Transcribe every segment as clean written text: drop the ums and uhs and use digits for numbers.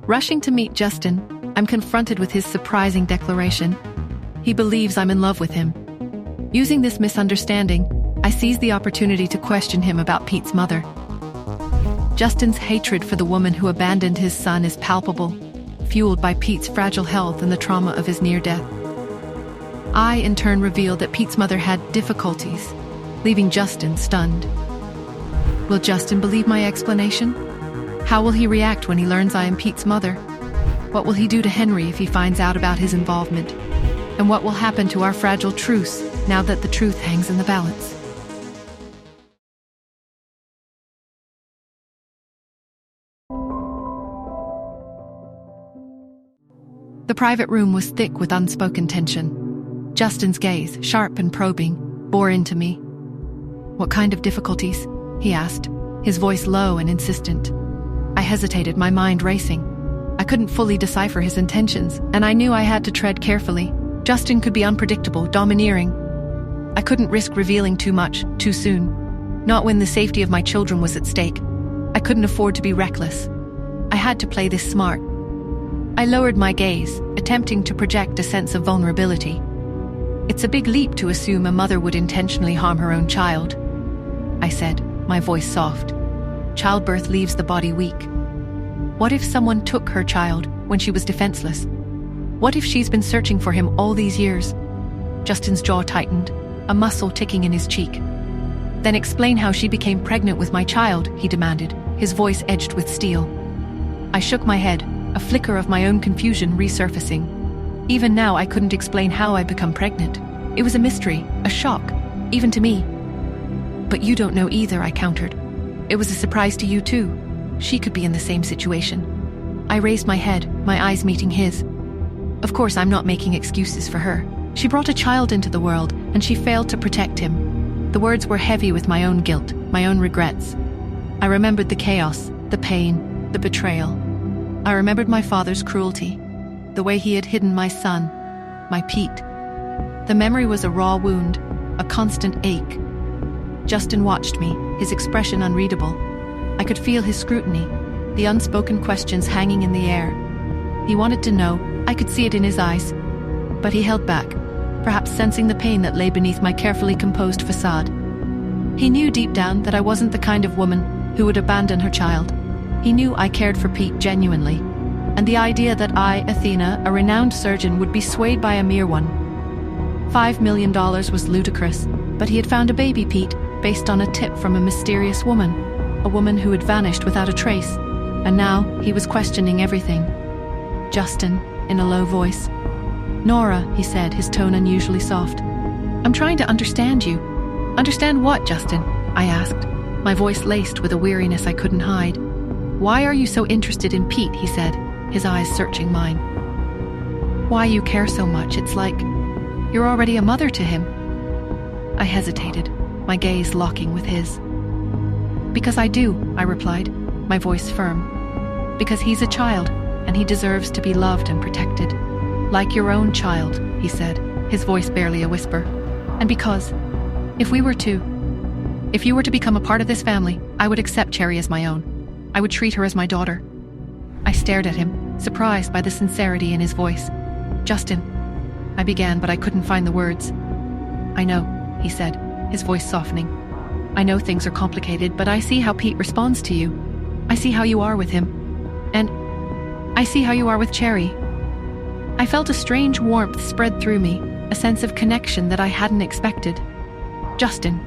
Rushing to meet Justin, I'm confronted with his surprising declaration. He believes I'm in love with him. Using this misunderstanding, I seize the opportunity to question him about Pete's mother. Justin's hatred for the woman who abandoned his son is palpable, fueled by Pete's fragile health and the trauma of his near death. I, in turn, reveal that Pete's mother had difficulties, leaving Justin stunned. Will Justin believe my explanation? How will he react when he learns I am Pete's mother? What will he do to Henry if he finds out about his involvement? And what will happen to our fragile truce now that the truth hangs in the balance? The private room was thick with unspoken tension. Justin's gaze, sharp and probing, bore into me. "What kind of difficulties?" he asked, his voice low and insistent. I hesitated, my mind racing. I couldn't fully decipher his intentions, and I knew I had to tread carefully. Justin could be unpredictable, domineering. I couldn't risk revealing too much, too soon. Not when the safety of my children was at stake. I couldn't afford to be reckless. I had to play this smart. I lowered my gaze, attempting to project a sense of vulnerability. "It's a big leap to assume a mother would intentionally harm her own child," I said, my voice soft. "Childbirth leaves the body weak. What if someone took her child when she was defenseless? What if she's been searching for him all these years?" Justin's jaw tightened, a muscle ticking in his cheek. "Then explain how she became pregnant with my child," he demanded, his voice edged with steel. I shook my head, a flicker of my own confusion resurfacing. Even now, I couldn't explain how I'd become pregnant. It was a mystery, a shock, even to me. "But you don't know either," I countered. "It was a surprise to you too. She could be in the same situation." I raised my head, my eyes meeting his. Of course, I'm not making excuses for her. She brought a child into the world, and she failed to protect him. The words were heavy with my own guilt, my own regrets. I remembered the chaos, the pain, the betrayal. I remembered my father's cruelty, the way he had hidden my son, my Pete. The memory was a raw wound, a constant ache. Justin watched me, his expression unreadable. I could feel his scrutiny, the unspoken questions hanging in the air. He wanted to know, I could see it in his eyes. But he held back, perhaps sensing the pain that lay beneath my carefully composed facade. He knew deep down that I wasn't the kind of woman who would abandon her child. He knew I cared for Pete genuinely, and the idea that I, Athena, a renowned surgeon, would be swayed by a mere one. $5 million was ludicrous, but he had found a baby Pete based on a tip from a mysterious woman, a woman who had vanished without a trace, and now he was questioning everything. "Justin," in a low voice. "Nora," he said, his tone unusually soft. "I'm trying to understand you." "Understand what, Justin?" I asked, my voice laced with a weariness I couldn't hide. "Why are you so interested in Pete?" he said, his eyes searching mine. "Why you care so much, it's like you're already a mother to him." I hesitated, my gaze locking with his. "Because I do," I replied, my voice firm. "Because he's a child, and he deserves to be loved and protected. Like your own child," he said, his voice barely a whisper. "And because, if you were to become a part of this family, I would accept Cherry as my own. I would treat her as my daughter." I stared at him, surprised by the sincerity in his voice. "Justin," I began, but I couldn't find the words. "I know," he said, his voice softening. "I know things are complicated, but I see how Pete responds to you. I see how you are with him. And I see how you are with Cherry." I felt a strange warmth spread through me, a sense of connection that I hadn't expected. "Justin."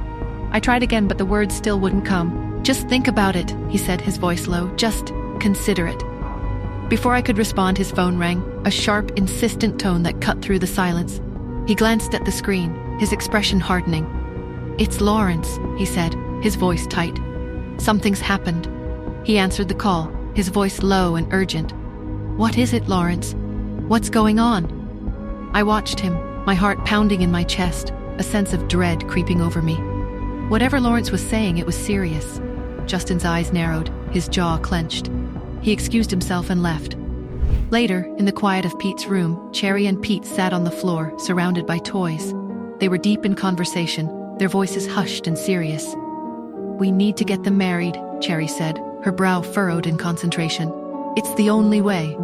I tried again, but the words still wouldn't come. "Just think about it," he said, his voice low. "Just consider it." Before I could respond, his phone rang, a sharp, insistent tone that cut through the silence. He glanced at the screen, his expression hardening. "It's Lawrence," he said, his voice tight. "Something's happened." He answered the call, his voice low and urgent. "What is it, Lawrence? What's going on?" I watched him, my heart pounding in my chest, a sense of dread creeping over me. Whatever Lawrence was saying, it was serious. Justin's eyes narrowed, his jaw clenched. He excused himself and left. Later, in the quiet of Pete's room, Cherry and Pete sat on the floor, surrounded by toys. They were deep in conversation, their voices hushed and serious. "We need to get them married," Cherry said, her brow furrowed in concentration. It's the only way.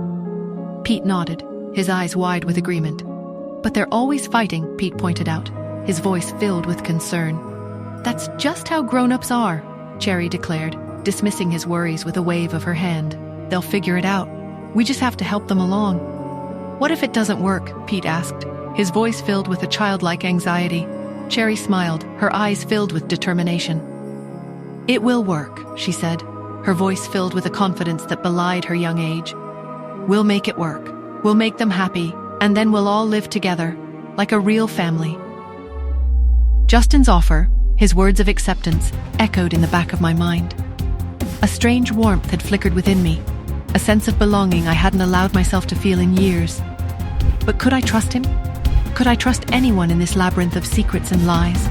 Pete nodded, his eyes wide with agreement. But they're always fighting, Pete pointed out, his voice filled with concern. That's just how grown-ups are, Cherry declared, dismissing his worries with a wave of her hand. They'll figure it out. We just have to help them along. What if it doesn't work? Pete asked, his voice filled with a childlike anxiety. Cherry smiled, her eyes filled with determination. It will work, she said, her voice filled with a confidence that belied her young age. We'll make it work. We'll make them happy, and then we'll all live together, like a real family. Justin's offer, his words of acceptance, echoed in the back of my mind. A strange warmth had flickered within me, a sense of belonging I hadn't allowed myself to feel in years. But could I trust him? Could I trust anyone in this labyrinth of secrets and lies?